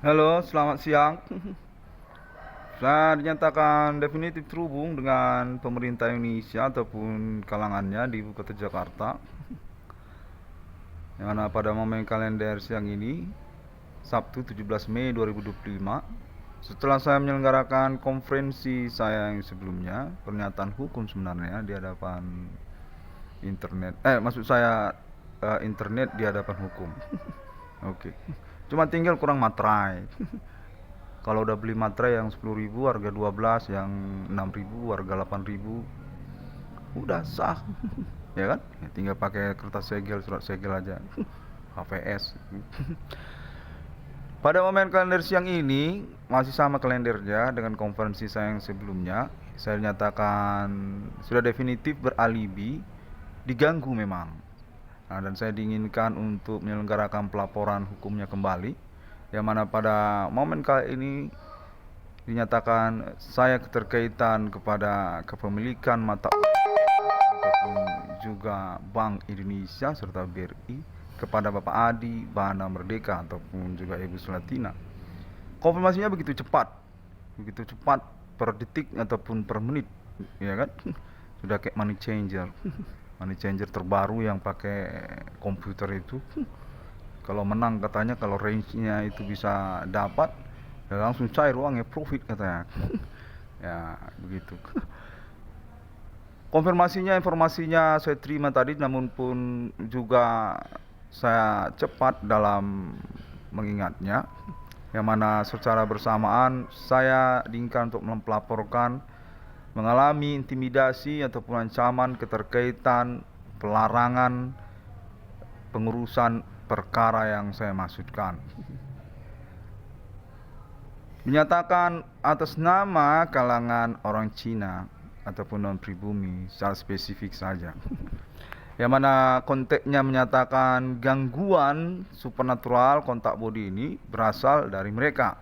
Halo, selamat siang. Saya dinyatakan definitif terhubung dengan pemerintah Indonesia ataupun kalangannya di Ibu Kota Jakarta. Yang mana pada momen kalender siang ini, Sabtu 17 Mei 2025, setelah saya menyelenggarakan konferensi saya yang sebelumnya, pernyataan hukum sebenarnya di hadapan internet. Maksud saya internet di hadapan hukum. Oke. Cuma tinggal kurang materai. Kalau udah beli materai yang 10.000 harga 12, yang 6.000 harga 8.000, udah sah. Ya kan? Ya, tinggal pakai kertas segel, surat segel aja. HVS. Pada momen kalender siang ini masih sama kalendernya dengan konferensi saya yang sebelumnya. Saya nyatakan sudah definitif beralibi, diganggu memang. Nah, dan saya diinginkan untuk menyelenggarakan pelaporan hukumnya kembali, yang mana pada momen kali ini dinyatakan saya keterkaitan kepada kepemilikan mata ataupun juga Bank Indonesia serta BRI kepada Bapak Adi Bana Merdeka ataupun juga Ibu Sulatina. Konfirmasinya begitu cepat per detik ataupun per menit, ya kan? Sudah kayak money changer terbaru yang pakai komputer itu. Kalau menang katanya, kalau range-nya itu bisa dapat, ya langsung cair uangnya, profit katanya. Ya begitu. Konfirmasinya, informasinya saya terima tadi, namun pun juga saya cepat dalam mengingatnya, yang mana secara bersamaan saya diinginkan untuk melaporkan mengalami intimidasi ataupun ancaman keterkaitan pelarangan pengurusan perkara yang saya maksudkan. Menyatakan atas nama kalangan orang Cina ataupun non pribumi secara spesifik saja. Yang mana konteksnya menyatakan gangguan supernatural kontak body ini berasal dari mereka.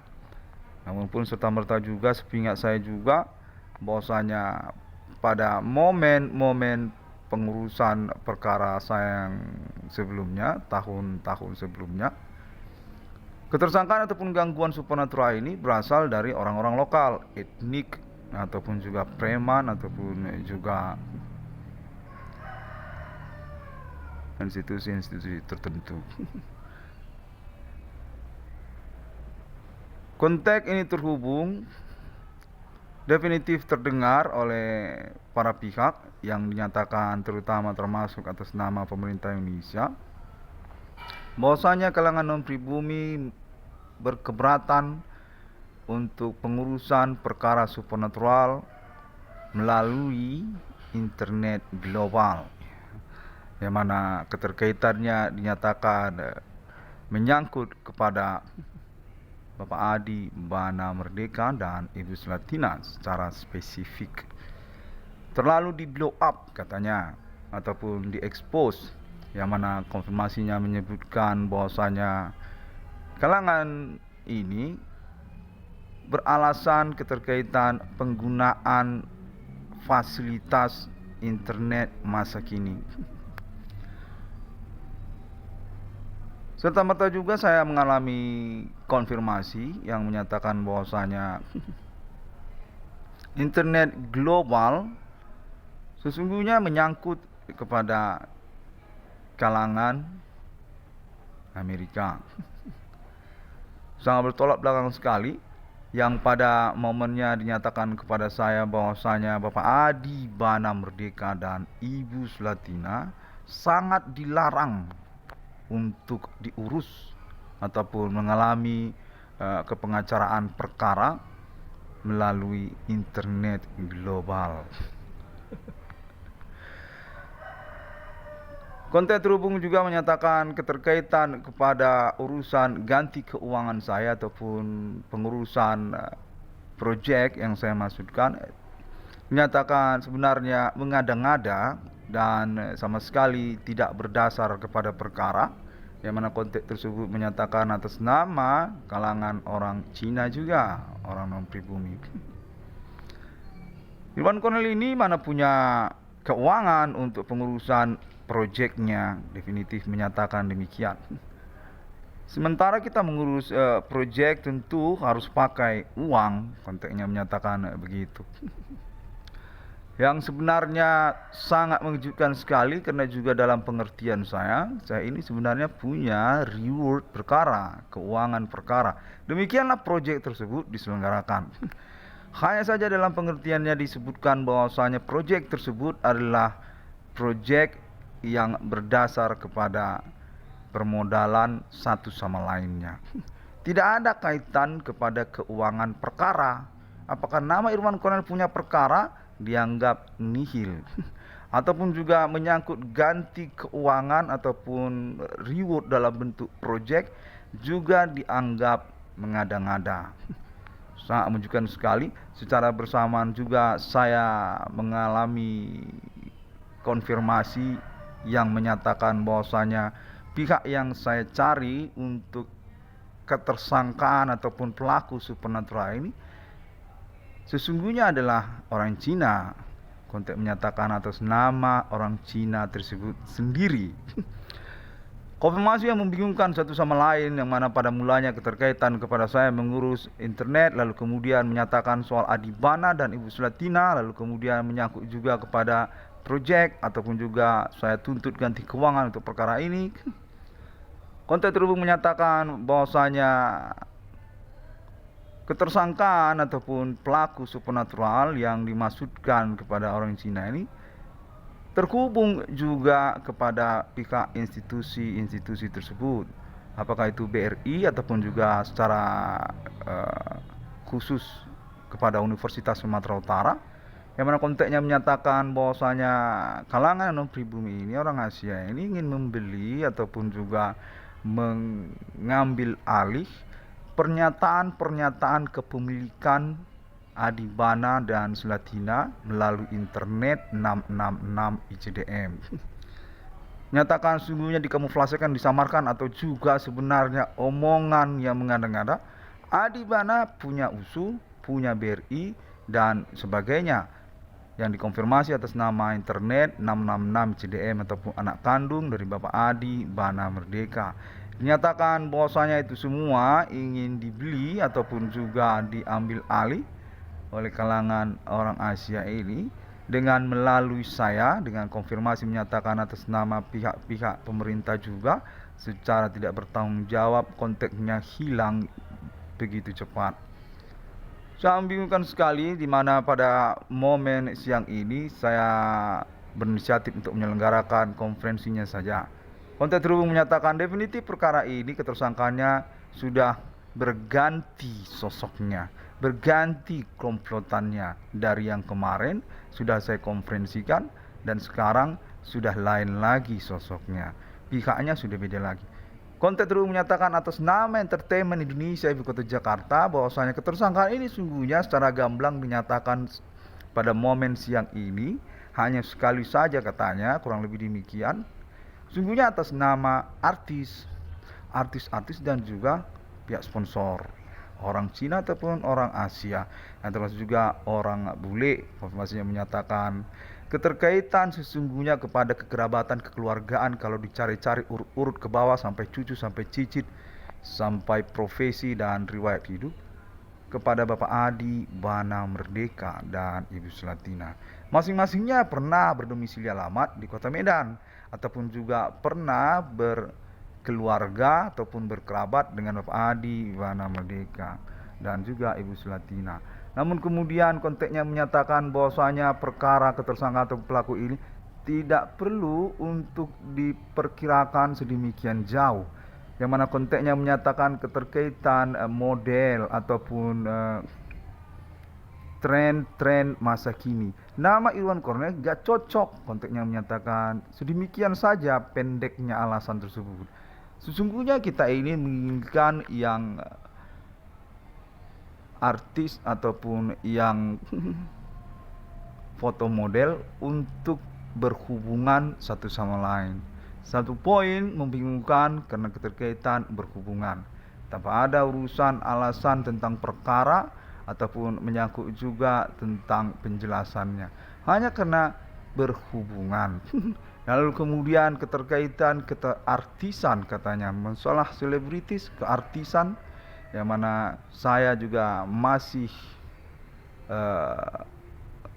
Namun pun serta-merta juga sepingat saya juga bahwasanya pada momen-momen pengurusan perkara saya yang sebelumnya, tahun-tahun sebelumnya, ketersangkaan ataupun gangguan supernatural ini berasal dari orang-orang lokal, etnik, ataupun juga preman, ataupun juga institusi-institusi tertentu. Konteks ini terhubung definitif terdengar oleh para pihak yang dinyatakan terutama termasuk atas nama pemerintah Indonesia bahwasanya kalangan non pribumi berkeberatan untuk pengurusan perkara supernatural melalui internet global, yang mana keterkaitannya dinyatakan menyangkut kepada Bapak Adi Bana Merdeka dan Ibu Sulatina secara spesifik. Terlalu di blow up katanya ataupun diekspos, yang mana konfirmasinya menyebutkan bahwasanya kalangan ini beralasan keterkaitan penggunaan fasilitas internet masa kini. Serta-merta juga saya mengalami konfirmasi yang menyatakan bahwasanya internet global sesungguhnya menyangkut kepada kalangan Amerika. Sangat bertolak belakang sekali yang pada momennya dinyatakan kepada saya bahwasanya Bapak Adi Bana Merdeka dan Ibu Sulatina sangat dilarang untuk diurus ataupun mengalami kepengacaraan perkara melalui internet global. Konteks terhubung juga menyatakan keterkaitan kepada urusan ganti keuangan saya ataupun pengurusan proyek yang saya maksudkan, menyatakan sebenarnya mengada-ngada dan sama sekali tidak berdasar kepada perkara, yang mana konteks tersebut menyatakan atas nama kalangan orang Cina juga, orang non pribumi. Irwan Cornel ini mana punya keuangan untuk pengurusan proyeknya, definitif menyatakan demikian. Sementara kita mengurus proyek tentu harus pakai uang, konteksnya menyatakan begitu. Yang sebenarnya sangat mengejutkan sekali karena juga dalam pengertian saya ini sebenarnya punya reward perkara, keuangan perkara. Demikianlah proyek tersebut diselenggarakan. Hanya saja dalam pengertiannya disebutkan bahwasanya proyek tersebut adalah proyek yang berdasar kepada permodalan satu sama lainnya. Tidak ada kaitan kepada keuangan perkara. Apakah nama Irwan Cornel punya perkara dianggap nihil ataupun juga menyangkut ganti keuangan ataupun reward dalam bentuk proyek juga dianggap mengada-ngada. Sangat menunjukkan sekali. Secara bersamaan juga saya mengalami konfirmasi yang menyatakan bahwasanya pihak yang saya cari untuk ketersangkaan ataupun pelaku supernatural ini sesungguhnya adalah orang Cina. Konteks menyatakan atas nama orang Cina tersebut sendiri. Konfirmasi yang membingungkan satu sama lain, yang mana pada mulanya keterkaitan kepada saya mengurus internet, lalu kemudian menyatakan soal Adibana dan Ibu Sulatina, lalu kemudian menyangkut juga kepada proyek ataupun juga saya tuntut ganti keuangan untuk perkara ini. Konteks terhubung menyatakan bahwasanya ketersangkaan ataupun pelaku supernatural yang dimaksudkan kepada orang Cina ini terhubung juga kepada pihak institusi-institusi tersebut, apakah itu BRI ataupun juga secara khusus kepada Universitas Sumatera Utara, yang mana konteksnya menyatakan bahwasanya kalangan non-pribumi ini, orang Asia ini ingin membeli ataupun juga mengambil alih pernyataan-pernyataan kepemilikan Adibana dan Sulatina melalui internet 666 ICDM. Nyatakan sungguhnya dikamuflasekan, disamarkan atau juga sebenarnya omongan yang mengada-ngada. Adibana punya USU, punya BRI dan sebagainya yang dikonfirmasi atas nama internet 666 ICDM ataupun anak kandung dari Bapak Adi Bana Merdeka. Dinyatakan bahwasanya itu semua ingin dibeli ataupun juga diambil alih oleh kalangan orang Asia ini dengan melalui saya, dengan konfirmasi menyatakan atas nama pihak-pihak pemerintah juga secara tidak bertanggung jawab, konteksnya hilang begitu cepat. Saya membingungkan sekali di mana pada momen siang ini saya berinisiatif untuk menyelenggarakan konferensinya saja. Konteks terhubung menyatakan definitif perkara ini ketersangkaannya sudah berganti sosoknya, berganti komplotannya. Dari yang kemarin sudah saya konferensikan dan sekarang sudah lain lagi sosoknya, pihaknya sudah beda lagi. Konteks terhubung menyatakan atas nama Entertainment Indonesia Ibu Kota Jakarta bahwasanya ketersangkaan ini sungguhnya secara gamblang dinyatakan pada momen siang ini hanya sekali saja, katanya kurang lebih demikian. Sungguhnya atas nama artis-artis dan juga pihak sponsor, orang Cina ataupun orang Asia, yang termasuk juga orang bule. Konfirmasinya menyatakan keterkaitan sesungguhnya kepada kekerabatan kekeluargaan kalau dicari-cari urut-urut ke bawah sampai cucu, sampai cicit, sampai profesi dan riwayat hidup kepada Bapak Adi Bana Merdeka dan Ibu Sulatina. Masing-masingnya pernah berdomisili alamat di Kota Medan ataupun juga pernah berkeluarga ataupun berkerabat dengan Bapak Adi Bana Merdeka dan juga Ibu Sulatina. Namun kemudian konteksnya menyatakan bahwasanya perkara ketersangkaan atau pelaku ini tidak perlu untuk diperkirakan sedemikian jauh, yang mana konteksnya menyatakan keterkaitan model ataupun tren masa kini. Nama Irwan Cornel gak cocok, konteksnya menyatakan sedemikian saja pendeknya alasan tersebut. Sesungguhnya kita ini menginginkan yang artis ataupun yang foto model untuk berhubungan satu sama lain. Satu poin membingungkan karena keterkaitan berhubungan tanpa ada urusan alasan tentang perkara ataupun menyangkut juga tentang penjelasannya, hanya karena berhubungan. Lalu kemudian keterkaitan artisan katanya, masalah selebritis ke artisan, yang mana saya juga masih eh,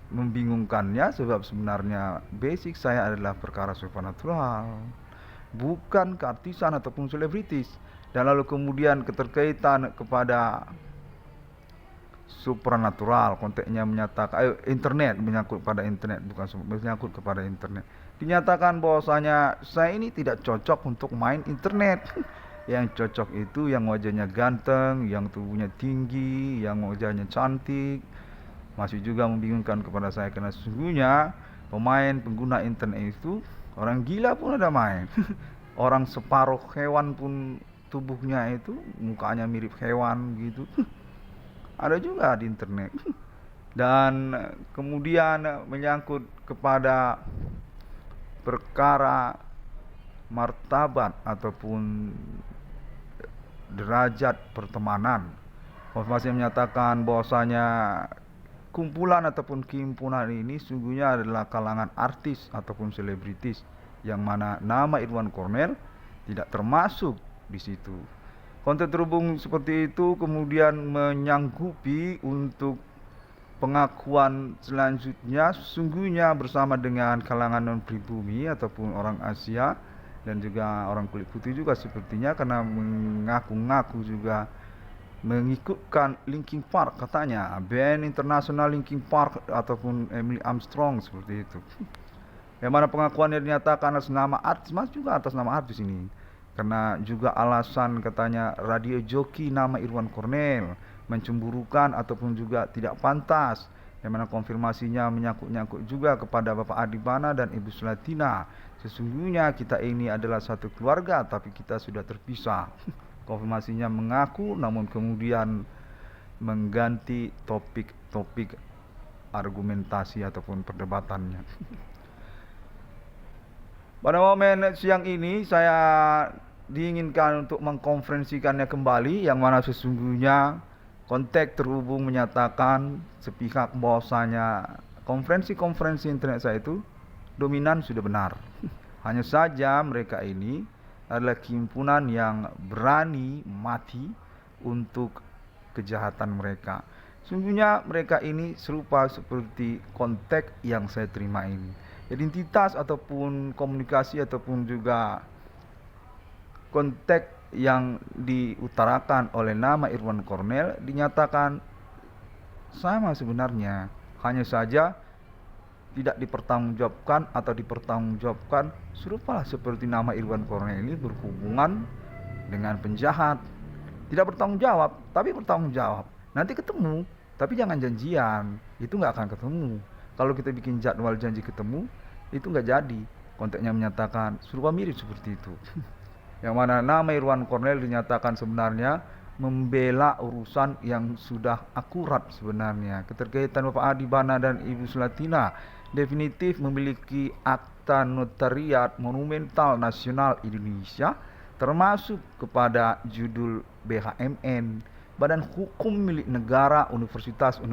membingungkannya, sebab sebenarnya basic saya adalah perkara supernatural, bukan keartisan ataupun selebritis. Dan lalu kemudian keterkaitan kepada supranatural, konteksnya menyatakan internet, menyangkut pada internet, bukan menyangkut kepada internet. Dinyatakan bahwasanya saya ini tidak cocok untuk main internet. Yang cocok itu yang wajahnya ganteng, yang tubuhnya tinggi, yang wajahnya cantik. Masih juga membingungkan kepada saya, karena sesungguhnya pemain pengguna internet itu orang gila pun ada main. Orang separuh hewan pun tubuhnya itu mukanya mirip hewan gitu. Ada juga di internet. Dan kemudian menyangkut kepada perkara martabat ataupun derajat pertemanan. Konfirmasi menyatakan bahwasanya kumpulan ataupun himpunan ini sungguhnya adalah kalangan artis ataupun selebritis, yang mana nama Irwan Cornell tidak termasuk di situ. Konteks terhubung seperti itu kemudian menyanggupi untuk pengakuan selanjutnya sesungguhnya bersama dengan kalangan non-pribumi ataupun orang Asia dan juga orang kulit putih juga sepertinya, karena mengaku-ngaku juga mengikutkan Linkin Park, katanya band internasional Linkin Park ataupun Emily Armstrong seperti itu. Yang mana pengakuannya dinyatakan atas nama artis, mas juga atas nama artis ini, karena juga alasan katanya radio joki nama Irwan Cornell mencemburukan ataupun juga tidak pantas, yang mana konfirmasinya menyangkut-nyangkut juga kepada Bapak Adibana dan Ibu Sulatina. Sesungguhnya kita ini adalah satu keluarga, tapi kita sudah terpisah. Konfirmasinya mengaku, namun kemudian mengganti topik-topik argumentasi ataupun perdebatannya. Pada momen siang ini saya diinginkan untuk mengkonferensikannya kembali, yang mana sesungguhnya konteks terhubung menyatakan sepihak bahwasanya konferensi-konferensi internet saya itu dominan sudah benar. Hanya saja mereka ini adalah himpunan yang berani mati untuk kejahatan mereka. Sungguhnya mereka ini serupa seperti konteks yang saya terima ini. Identitas ataupun komunikasi ataupun juga konteks yang diutarakan oleh nama Irwan Cornell dinyatakan sama sebenarnya, hanya saja tidak dipertanggungjawabkan atau dipertanggungjawabkan serupa seperti nama Irwan Cornell ini berhubungan dengan penjahat. Tidak bertanggung jawab, tapi bertanggung jawab. Nanti ketemu, tapi jangan janjian, itu nggak akan ketemu. Kalau kita bikin jadwal janji ketemu, itu nggak jadi. Konteksnya menyatakan serupa mirip seperti itu. Yang mana nama Irwan Cornell dinyatakan sebenarnya membela urusan yang sudah akurat sebenarnya. Keterkaitan Bapak Adibana dan Ibu Sulatina definitif memiliki akta notariat monumental nasional Indonesia, termasuk kepada judul BHMN, Badan Hukum Milik Negara Universitas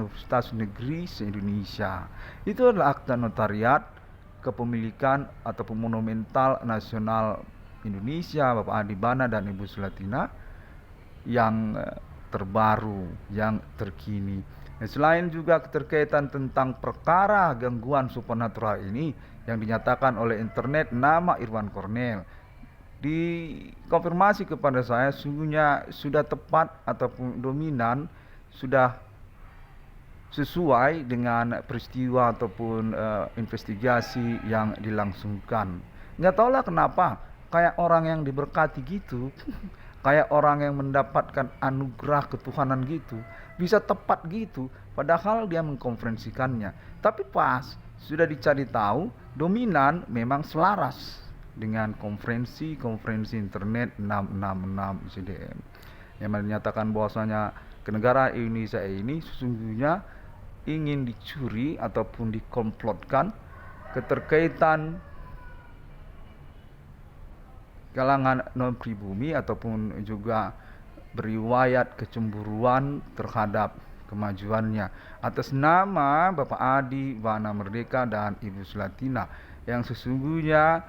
Negeri se-Indonesia. Itu adalah akta notariat kepemilikan ataupun monumental nasional Indonesia, Bapak Adibana dan Ibu Sulatina, yang terbaru, yang terkini. Selain juga keterkaitan tentang perkara gangguan supernatural ini yang dinyatakan oleh internet nama Irwan Cornell, dikonfirmasi kepada saya sungguhnya sudah tepat ataupun dominan, sudah sesuai dengan peristiwa ataupun investigasi yang dilangsungkan. Nggak tahulah kenapa kayak orang yang diberkati gitu, kayak orang yang mendapatkan anugerah ketuhanan gitu, bisa tepat gitu, padahal dia mengkonferensikannya. Tapi pas sudah dicari tahu, dominan memang selaras dengan konferensi internet 666 CDM yang menyatakan bahwasanya negara Indonesia ini sesungguhnya ingin dicuri ataupun dikomplotkan keterkaitan kalangan non-pribumi ataupun juga beriwayat kecemburuan terhadap kemajuannya atas nama Bapak Adi, Wana Merdeka dan Ibu Sulatina. yang sesungguhnya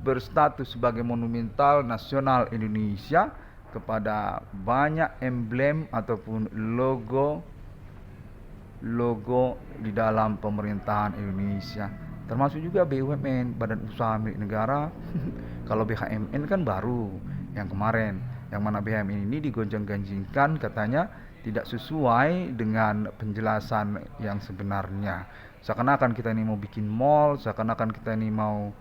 berstatus sebagai monumental nasional Indonesia kepada banyak emblem ataupun logo di dalam pemerintahan Indonesia, termasuk juga BUMN, Badan Usaha Milik Negara. Kalau BHMN kan baru yang kemarin, yang mana BHMN ini digonjang-ganjingkan katanya tidak sesuai dengan penjelasan yang sebenarnya. Seakan-akan kita ini mau bikin mall, seakan-akan kita ini mau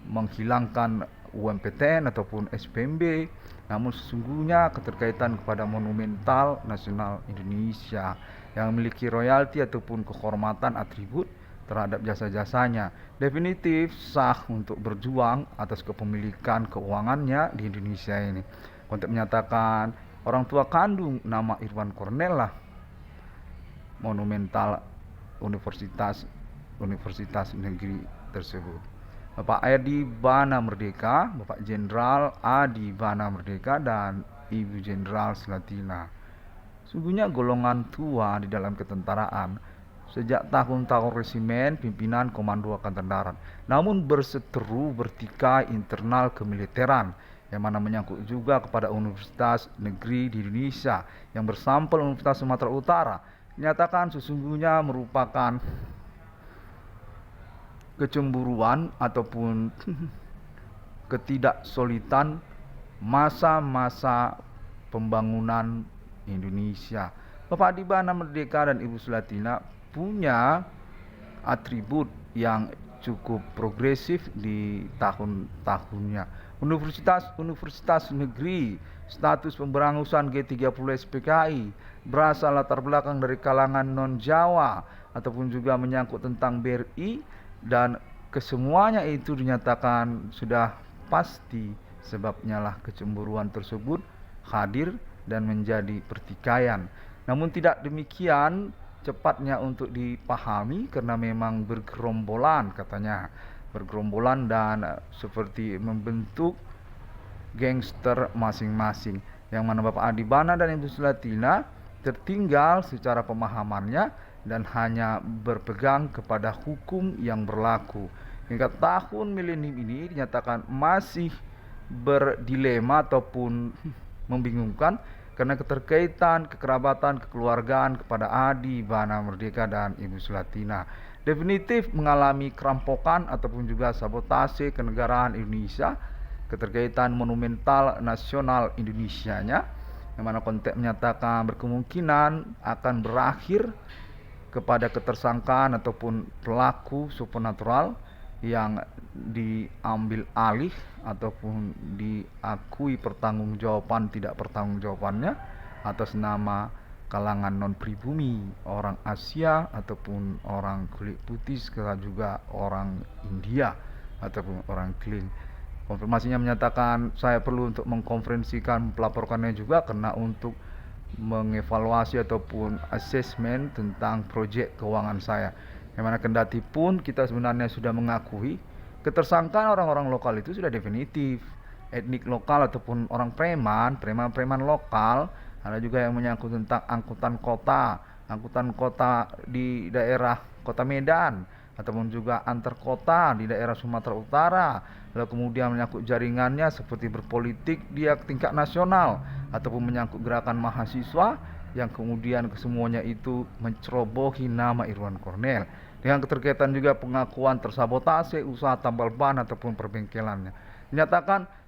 menghilangkan UMPTN ataupun SPMB, namun sesungguhnya keterkaitan kepada monumental nasional Indonesia yang memiliki royalti ataupun kehormatan atribut terhadap jasa-jasanya definitif sah untuk berjuang atas kepemilikan keuangannya di Indonesia ini. Untuk menyatakan orang tua kandung nama Irwan Cornell lah monumental universitas negeri tersebut. Bapak Adi Bana Merdeka, Bapak Jenderal Adi Bana Merdeka, dan Ibu Jenderal Slatina. Sungguhnya golongan tua di dalam ketentaraan sejak tahun-tahun resimen pimpinan Komando Angkatan Darat, namun berseteru bertikai internal kemiliteran yang mana menyangkut juga kepada universitas negeri di Indonesia yang bersampel Universitas Sumatera Utara, dinyatakan sesungguhnya merupakan kecemburuan ataupun ketidaksolidan masa-masa pembangunan Indonesia. Bapak Adi Bana Merdeka dan Ibu Slatina punya atribut yang cukup progresif di tahun-tahunnya. Universitas negeri, status pemberangusan G30 SPKI, berasal latar belakang dari kalangan non-Jawa ataupun juga menyangkut tentang BRI, dan kesemuanya itu dinyatakan sudah pasti sebabnya lah kecemburuan tersebut hadir dan menjadi pertikaian. Namun tidak demikian cepatnya untuk dipahami karena memang bergerombolan katanya, bergerombolan dan seperti membentuk gangster masing-masing, yang mana Bapak Adi Bana dan Ibu Slatina tertinggal secara pemahamannya dan hanya berpegang kepada hukum yang berlaku. Hingga tahun milenium ini dinyatakan masih berdilema ataupun membingungkan karena keterkaitan kekerabatan kekeluargaan kepada Adi Bana Merdeka dan Ibu Slatina definitif mengalami kerampokan ataupun juga sabotase kenegaraan Indonesia, keterkaitan monumental nasional Indonesianya, yang mana konteks menyatakan berkemungkinan akan berakhir kepada ketersangkaan ataupun pelaku supernatural yang diambil alih ataupun diakui pertanggungjawaban tidak pertanggungjawabannya atas nama kalangan non pribumi, orang Asia ataupun orang kulit putih, sekalian juga orang India ataupun orang Kling. Konfirmasinya menyatakan saya perlu untuk mengkonferensikan pelaporkannya juga karena untuk mengevaluasi ataupun asesmen tentang proyek keuangan saya, yang mana kendati pun kita sebenarnya sudah mengakui ketersangkaan orang-orang lokal itu sudah definitif, etnik lokal ataupun orang preman lokal. Ada juga yang menyangkut tentang angkutan kota di daerah kota Medan ataupun juga antar kota di daerah Sumatera Utara, lalu kemudian menyangkut jaringannya seperti berpolitik di tingkat nasional ataupun menyangkut gerakan mahasiswa yang kemudian kesemuanya itu mencerobohi nama Irwan Cornell, dengan keterkaitan juga pengakuan tersabotase usaha tambal ban ataupun perbengkelannya, dinyatakan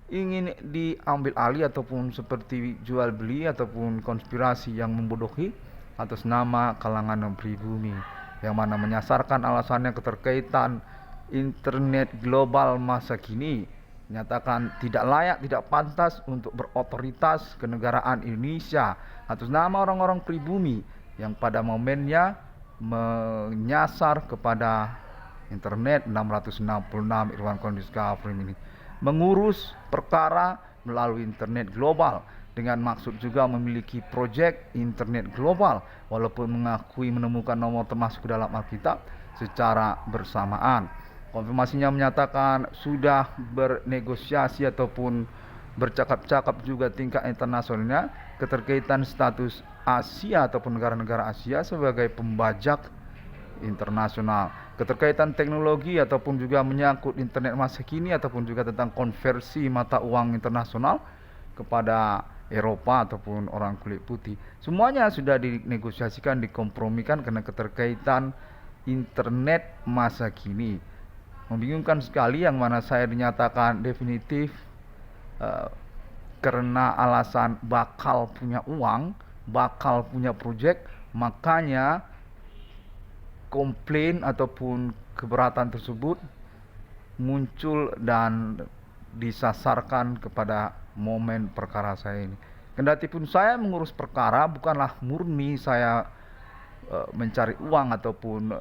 ingin diambil alih ataupun seperti jual beli ataupun konspirasi yang membodohi atas nama kalangan non pribumi, yang mana menyasarkan alasannya keterkaitan internet global masa kini, menyatakan tidak layak, tidak pantas untuk berotoritas kenegaraan Indonesia atas nama orang-orang pribumi yang pada momennya menyasar kepada internet 666 Irwan Cornell Discovery ini, mengurus perkara melalui internet global dengan maksud juga memiliki proyek internet global walaupun mengakui menemukan nomor termasuk dalam Alkitab secara bersamaan. Konfirmasinya menyatakan sudah bernegosiasi ataupun bercakap-cakap juga tingkat internasionalnya keterkaitan status Asia ataupun negara-negara Asia sebagai pembajak internasional. Keterkaitan teknologi ataupun juga menyangkut internet masa kini ataupun juga tentang konversi mata uang internasional kepada Eropa ataupun orang kulit putih. Semuanya sudah dinegosiasikan, dikompromikan karena keterkaitan internet masa kini. Membingungkan sekali yang mana saya dinyatakan definitif karena alasan bakal punya uang, bakal punya proyek, makanya komplain ataupun keberatan tersebut muncul dan disasarkan kepada momen perkara saya ini. Kendati pun saya mengurus perkara bukanlah murni saya mencari uang ataupun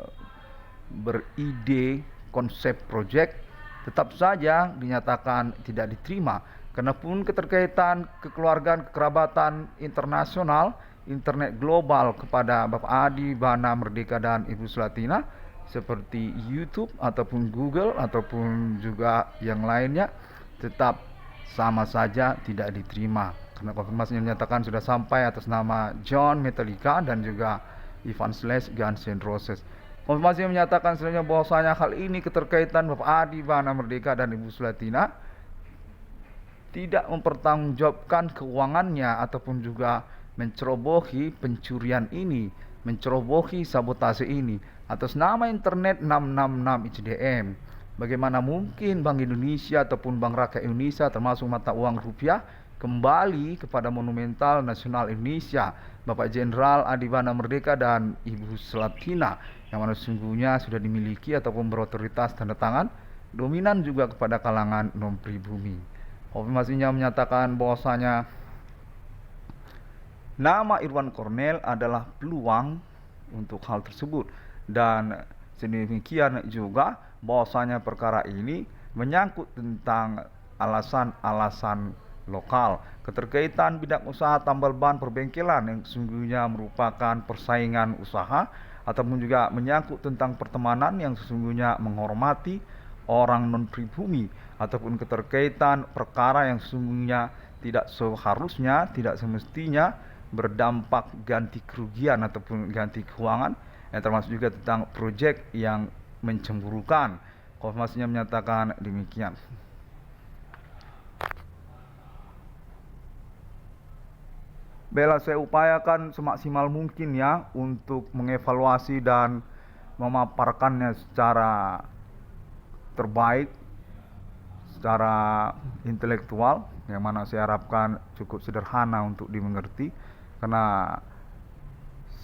beride konsep proyek, tetap saja dinyatakan tidak diterima. Karena pun keterkaitan kekeluargaan, kekerabatan internasional, internet global kepada Bapak Adi, Bana Merdeka dan Ibu Sulatina seperti YouTube ataupun Google ataupun juga yang lainnya tetap sama saja tidak diterima. Karena konfirmasinya menyatakan sudah sampai atas nama John Metallica dan juga Ivan Slash Guns N' Roses. Konfirmasi menyatakan sebenarnya bahwasanya hal ini keterkaitan Bapak Adi, Bana Merdeka dan Ibu Sulatina tidak mempertanggungjawabkan keuangannya ataupun juga mencerobohi pencurian ini, mencerobohi sabotase ini atas nama internet 666 ICDM. Bagaimana mungkin Bank Indonesia ataupun Bank Rakyat Indonesia termasuk mata uang rupiah kembali kepada Monumental Nasional Indonesia, Bapak Jenderal Adi Bana Merdeka dan Ibu Sulatina, yang mana sesungguhnya sudah dimiliki ataupun berotoritas tanda tangan dominan juga kepada kalangan non-pribumi. Konfirmasinya menyatakan bahwasanya nama Irwan Cornel adalah peluang untuk hal tersebut, dan sedemikian juga bahwasanya perkara ini menyangkut tentang alasan-alasan lokal, keterkaitan bidang usaha tambal ban perbengkelan yang sesungguhnya merupakan persaingan usaha, ataupun juga menyangkut tentang pertemanan yang sesungguhnya menghormati orang non-pribumi, ataupun keterkaitan perkara yang sesungguhnya tidak seharusnya, tidak semestinya berdampak ganti kerugian ataupun ganti keuangan, yang termasuk juga tentang proyek yang mencemburukan. Konfirmasinya menyatakan demikian. Bela saya upayakan semaksimal mungkin ya untuk mengevaluasi dan memaparkannya secara terbaik, secara intelektual, yang mana saya harapkan cukup sederhana untuk dimengerti, karena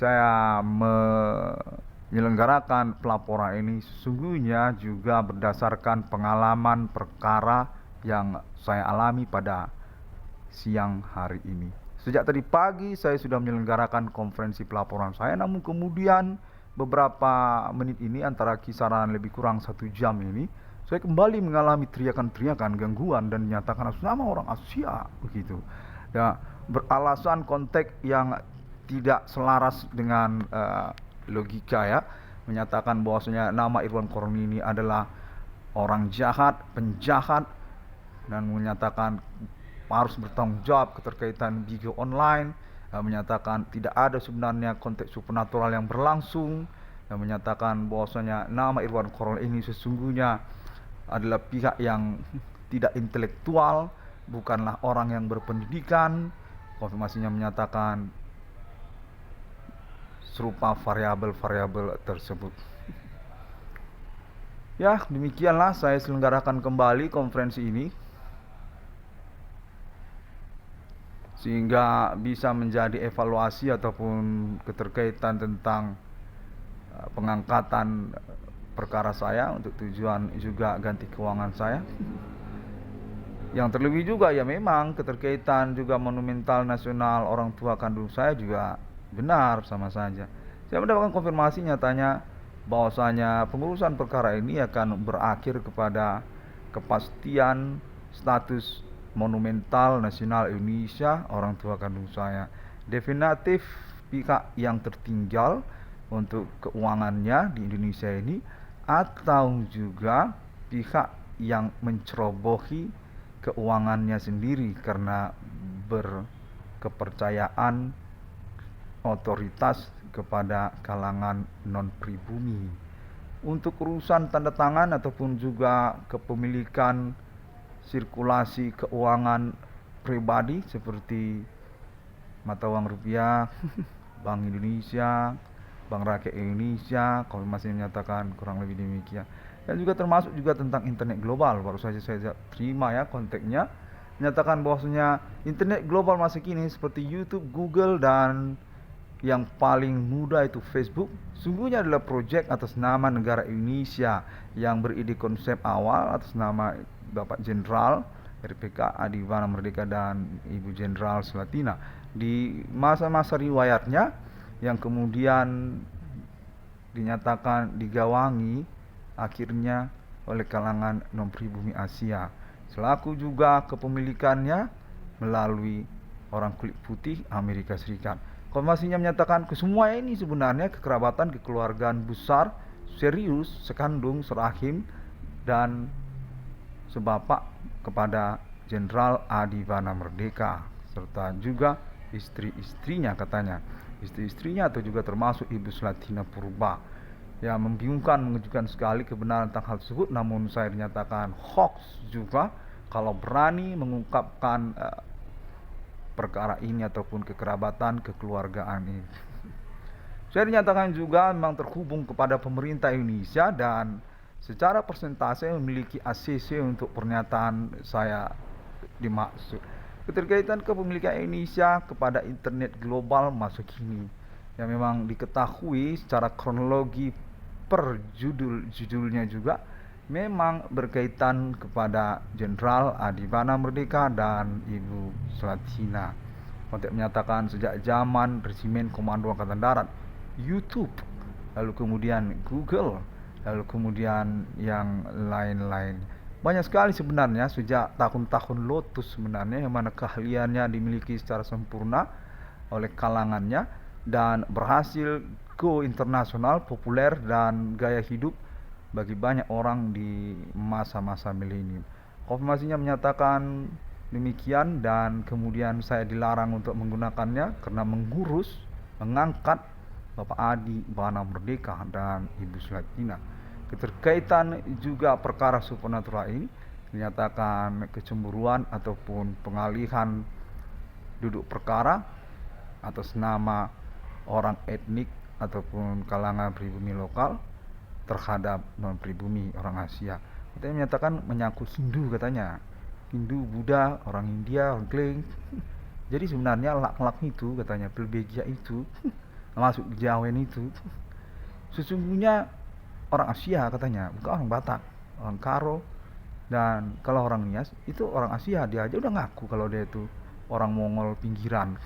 saya menyelenggarakan pelaporan ini sesungguhnya juga berdasarkan pengalaman perkara yang saya alami pada siang hari ini. Sejak tadi pagi saya sudah menyelenggarakan konferensi pelaporan saya, namun kemudian beberapa menit ini, antara kisaran lebih kurang 1 jam ini, saya kembali mengalami teriakan-teriakan, gangguan, dan dinyatakan atas nama orang Asia begitu. Ya, beralasan konteks yang tidak selaras dengan logika ya, menyatakan bahwasanya nama Irwan Cornel ini adalah orang jahat, penjahat, dan menyatakan harus bertanggung jawab keterkaitan video online, menyatakan tidak ada sebenarnya konteks supernatural yang berlangsung, dan menyatakan bahwasanya nama Irwan Cornel ini sesungguhnya adalah pihak yang tidak intelektual, bukanlah orang yang berpendidikan. Konfirmasinya menyatakan serupa variabel-variabel tersebut. Ya, demikianlah saya selenggarakan kembali konferensi ini, sehingga bisa menjadi evaluasi ataupun keterkaitan tentang pengangkatan perkara saya untuk tujuan juga ganti keuangan saya. Yang terlebih juga ya memang keterkaitan juga Monumental Nasional orang tua kandung saya juga benar sama saja. Saya mendapatkan konfirmasi nyatanya bahwasanya pengurusan perkara ini akan berakhir kepada kepastian status Monumental Nasional Indonesia orang tua kandung saya. Definitif pihak yang tertinggal untuk keuangannya di Indonesia ini, atau juga pihak yang mencerobohi keuangannya sendiri karena berkepercayaan otoritas kepada kalangan non-pribumi. Untuk urusan tanda tangan ataupun juga kepemilikan sirkulasi keuangan pribadi seperti mata uang rupiah, Bank Indonesia, Bank Rakyat Indonesia, konfirmasi menyatakan kurang lebih demikian. Dan juga termasuk juga tentang internet global, baru saja saya terima ya konteksnya, menyatakan bahwasanya internet global masa kini seperti YouTube, Google, dan yang paling mudah itu Facebook, sungguhnya adalah proyek atas nama negara Indonesia yang beride konsep awal atas nama Bapak Jenderal RPK Adi Bana Merdeka dan Ibu Jenderal Slatina di masa-masa riwayatnya yang kemudian dinyatakan digawangi akhirnya oleh kalangan non-pribumi Asia, selaku juga kepemilikannya melalui orang kulit putih Amerika Serikat. Konfirmasinya menyatakan kesemua ini sebenarnya kekerabatan kekeluargaan besar, serius, sekandung, serahim, dan sebapak kepada Jenderal Adi Bana Merdeka, serta juga istri-istrinya katanya. Istri-istrinya atau juga termasuk Ibu Slatina Purba. Ya, membingungkan, mengejutkan sekali kebenaran tentang hal tersebut, namun saya dinyatakan hoax juga kalau berani mengungkapkan perkara ini ataupun kekerabatan kekeluargaan ini. Saya dinyatakan juga memang terhubung kepada pemerintah Indonesia dan secara persentase memiliki ACC untuk pernyataan saya dimaksud. Keterkaitan kepemilikan Indonesia kepada internet global masa kini yang memang diketahui secara kronologi per judulnya juga memang berkaitan kepada Jenderal Adi Bana Merdeka dan Ibu Slatina. Konteks menyatakan sejak zaman Resimen Komando Angkatan Darat, YouTube, lalu kemudian Google, lalu kemudian yang lain-lain. Banyak sekali sebenarnya sejak tahun-tahun Lotus sebenarnya yang mana keahliannya dimiliki secara sempurna oleh kalangannya dan berhasil go internasional, populer dan gaya hidup bagi banyak orang di masa-masa milenium. Konfirmasinya menyatakan demikian dan kemudian saya dilarang untuk menggunakannya karena mengangkat Bapak Adi Bana Merdeka dan Ibu Slatina. Keterkaitan juga perkara supernatural ini dinyatakan kecemburuan ataupun pengalihan duduk perkara atas nama orang etnik ataupun kalangan pribumi lokal terhadap non-pribumi orang Asia. Katanya menyatakan menyangkut Hindu katanya. Hindu, Buddha, orang India, orang Kling. Jadi sebenarnya lak-lak itu katanya, Pelbegia itu, masuk Jawen itu, sesungguhnya orang Asia katanya, bukan orang Batak, orang Karo. Dan kalau orang Nias itu orang Asia, dia aja udah ngaku kalau dia itu orang Mongol pinggiran.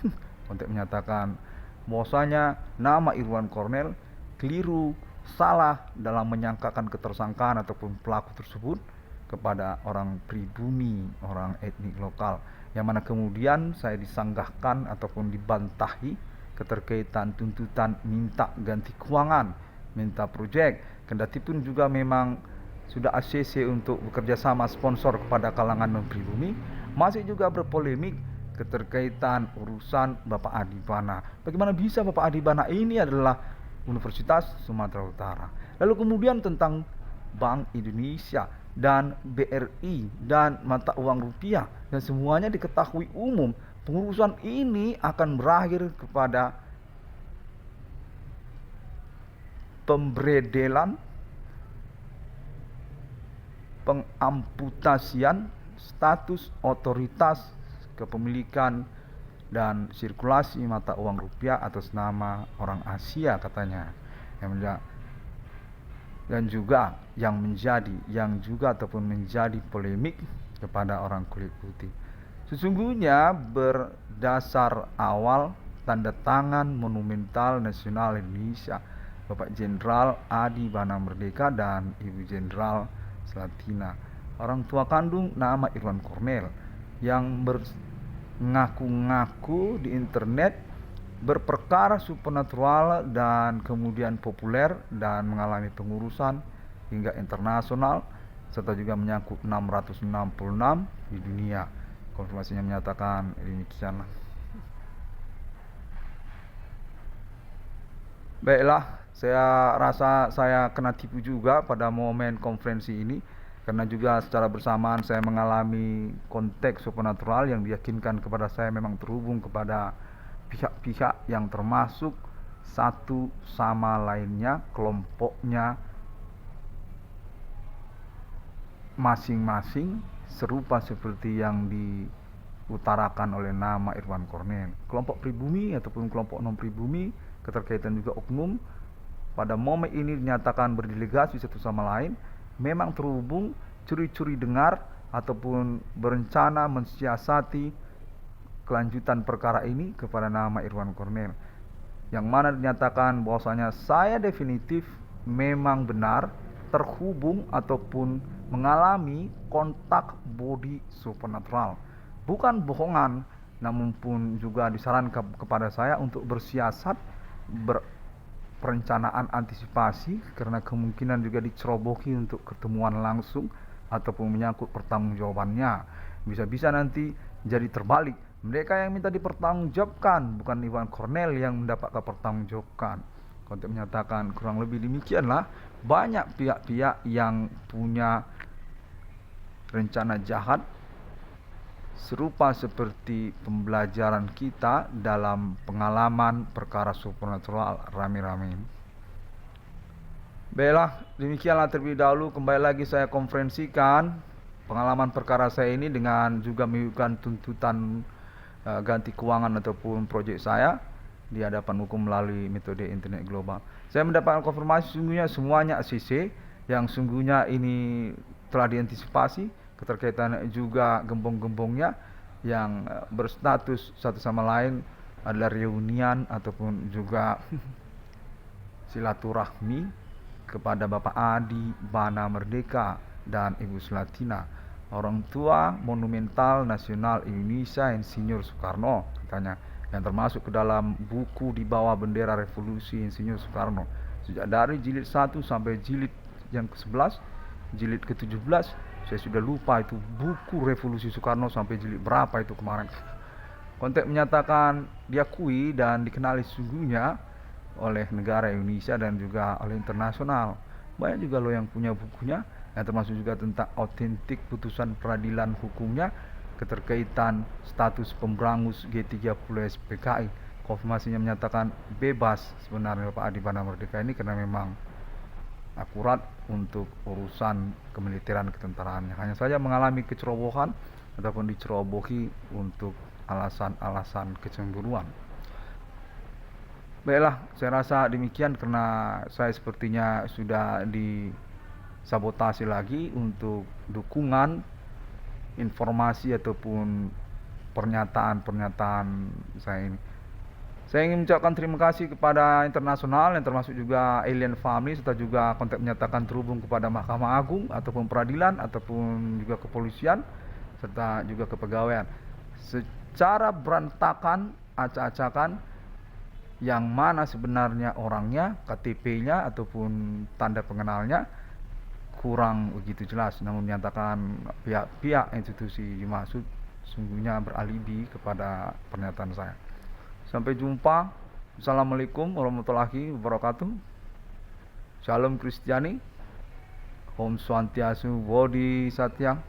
Untuk menyatakan bahwasanya nama Irwan Kornel keliru, salah dalam menyangkakan ketersangkaan ataupun pelaku tersebut kepada orang pribumi, orang etnik lokal, yang mana kemudian saya disanggahkan ataupun dibantahi keterkaitan tuntutan minta ganti keuangan, minta proyek, kendati pun juga memang sudah ACC untuk bekerja sama sponsor kepada kalangan non pribumi, masih juga berpolemik keterkaitan urusan Bapak Adi Bana. Bagaimana bisa Bapak Adi Bana ini adalah Universitas Sumatera Utara. Lalu kemudian tentang Bank Indonesia dan BRI dan mata uang rupiah dan semuanya diketahui umum. Pengurusan ini akan berakhir kepada pemberedelan, pengamputasian status otoritas kepemilikan dan sirkulasi mata uang rupiah atas nama orang Asia katanya, dan juga yang juga ataupun menjadi polemik kepada orang kulit putih. Sesungguhnya berdasar awal tanda tangan monumental nasional Indonesia Bapak Jenderal Adi Bana Merdeka dan Ibu Jenderal Slatina, orang tua kandung nama Irwan Kornel, yang ngaku-ngaku di internet berperkara supernatural dan kemudian populer dan mengalami pengurusan hingga internasional serta juga menyangkut 666 di dunia. Konfirmasinya menyatakan demikian. Baiklah, saya rasa saya kena tipu juga pada momen konferensi ini karena juga secara bersamaan saya mengalami konteks supernatural yang diyakinkan kepada saya memang terhubung kepada pihak-pihak yang termasuk satu sama lainnya, kelompoknya masing-masing serupa seperti yang diutarakan oleh nama Irwan Kornel. Kelompok pribumi ataupun kelompok non pribumi, keterkaitan juga oknum pada momen ini dinyatakan berdelegasi satu sama lain, memang terhubung, curi-curi dengar ataupun berencana mensiasati kelanjutan perkara ini kepada nama Irwan Kornel, yang mana dinyatakan bahwasanya saya definitif memang benar terhubung ataupun mengalami kontak body supernatural. Bukan bohongan, namun pun juga disarankan kepada saya untuk bersiasat, perencanaan antisipasi karena kemungkinan juga dicerobohi untuk ketemuan langsung ataupun menyangkut pertanggungjawabannya. Bisa-bisa nanti jadi terbalik. Mereka yang minta dipertanggungjawabkan, bukan Irwan Kornel yang mendapatkan pertanggungjawabkan. Untuk menyatakan kurang lebih demikianlah, banyak pihak-pihak yang punya rencana jahat serupa seperti pembelajaran kita dalam pengalaman perkara supernatural rame-rame. Baiklah, demikianlah terlebih dahulu. Kembali lagi saya konferensikan pengalaman perkara saya ini dengan juga menunjukkan tuntutan ganti keuangan ataupun proyek saya di hadapan hukum melalui metode internet global. Saya mendapatkan konfirmasi sungguhnya semuanya ACC, yang sungguhnya ini telah diantisipasi, keterkaitan juga gembong-gembongnya yang berstatus satu sama lain adalah reunian ataupun juga silaturahmi kepada Bapak Adi Bana Merdeka dan Ibu Sulatina, orang tua monumental nasional Indonesia Insinyur Soekarno, katanya, yang termasuk ke dalam buku di bawah bendera revolusi Insinyur Soekarno. Sejak dari jilid 1 sampai jilid yang ke-11, jilid ke-17, saya sudah lupa itu buku revolusi Soekarno sampai jilid berapa itu kemarin. Konteks menyatakan diakui dan dikenali sesungguhnya oleh negara Indonesia dan juga oleh internasional. Banyak juga loh yang punya bukunya, yang termasuk juga tentang autentik putusan peradilan hukumnya, keterkaitan status pemberangus G30 SPKI. Konfirmasinya menyatakan bebas sebenarnya Pak Adi Bana Merdeka ini karena memang akurat untuk urusan kemiliteran ketentaraannya. Hanya saja mengalami kecerobohan ataupun dicerobohi untuk alasan-alasan kecemburuan. Baiklah, saya rasa demikian karena saya sepertinya sudah disabotasi lagi untuk dukungan informasi ataupun pernyataan-pernyataan saya ini. Saya ingin mengucapkan terima kasih kepada internasional yang termasuk juga Alien Family serta juga konteks menyatakan terhubung kepada Mahkamah Agung ataupun peradilan ataupun juga kepolisian serta juga kepegawaian. Secara berantakan, acak-acakan, yang mana sebenarnya orangnya, KTP-nya ataupun tanda pengenalnya kurang begitu jelas, namun menyatakan pihak-pihak institusi dimaksud sungguhnya beralibi kepada pernyataan saya. Sampai jumpa. Assalamualaikum warahmatullahi wabarakatuh. Shalom Kristiani. Om Swastiastu Bodhisattva.